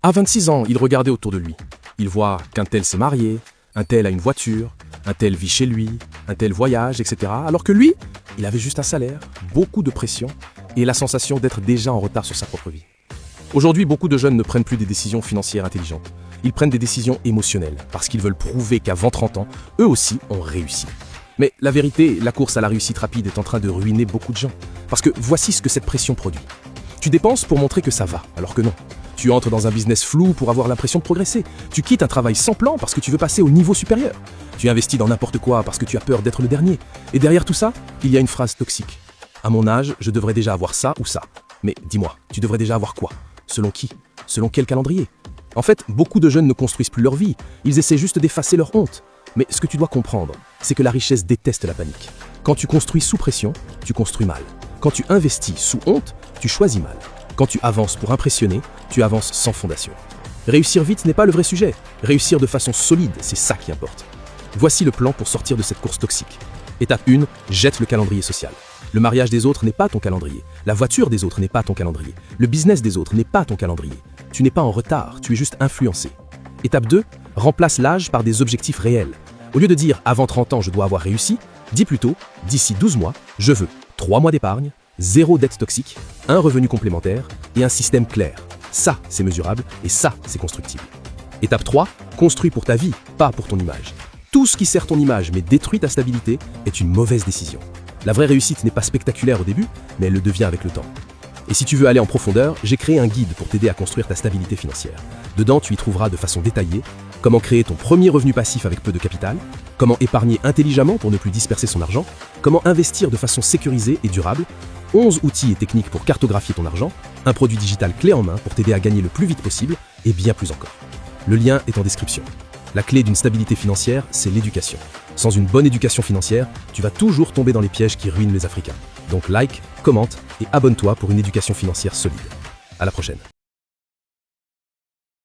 À 26 ans, il regardait autour de lui. Il voit qu'un tel s'est marié, un tel a une voiture, un tel vit chez lui, un tel voyage, etc. Alors que lui, il avait juste un salaire, beaucoup de pression et la sensation d'être déjà en retard sur sa propre vie. Aujourd'hui, beaucoup de jeunes ne prennent plus des décisions financières intelligentes. Ils prennent des décisions émotionnelles parce qu'ils veulent prouver qu'avant 30 ans, eux aussi ont réussi. Mais la vérité, la course à la réussite rapide est en train de ruiner beaucoup de gens. Parce que voici ce que cette pression produit. Tu dépenses pour montrer que ça va, alors que non. Tu entres dans un business flou pour avoir l'impression de progresser. Tu quittes un travail sans plan parce que tu veux passer au niveau supérieur. Tu investis dans n'importe quoi parce que tu as peur d'être le dernier. Et derrière tout ça, il y a une phrase toxique. À mon âge, je devrais déjà avoir ça ou ça. Mais dis-moi, tu devrais déjà avoir quoi? Selon qui? Selon quel calendrier? En fait, beaucoup de jeunes ne construisent plus leur vie. Ils essaient juste d'effacer leur honte. Mais ce que tu dois comprendre, c'est que la richesse déteste la panique. Quand tu construis sous pression, tu construis mal. Quand tu investis sous honte, tu choisis mal. Quand tu avances pour impressionner, tu avances sans fondation. Réussir vite n'est pas le vrai sujet. Réussir de façon solide, c'est ça qui importe. Voici le plan pour sortir de cette course toxique. Étape 1, jette le calendrier social. Le mariage des autres n'est pas ton calendrier. La voiture des autres n'est pas ton calendrier. Le business des autres n'est pas ton calendrier. Tu n'es pas en retard, tu es juste influencé. Étape 2, remplace l'âge par des objectifs réels. Au lieu de dire « avant 30 ans, je dois avoir réussi », dis plutôt « d'ici 12 mois, je veux 3 mois d'épargne, 0 dette toxique, un revenu complémentaire et un système clair. Ça, c'est mesurable et ça, c'est constructible. » Étape 3, construis pour ta vie, pas pour ton image. Tout ce qui sert ton image mais détruit ta stabilité est une mauvaise décision. La vraie réussite n'est pas spectaculaire au début, mais elle le devient avec le temps. Et si tu veux aller en profondeur, j'ai créé un guide pour t'aider à construire ta stabilité financière. Dedans, tu y trouveras de façon détaillée comment créer ton premier revenu passif avec peu de capital, comment épargner intelligemment pour ne plus disperser son argent, comment investir de façon sécurisée et durable, 11 outils et techniques pour cartographier ton argent, un produit digital clé en main pour t'aider à gagner le plus vite possible et bien plus encore. Le lien est en description. La clé d'une stabilité financière, c'est l'éducation. Sans une bonne éducation financière, tu vas toujours tomber dans les pièges qui ruinent les Africains. Donc like, commente et abonne-toi pour une éducation financière solide. À la prochaine.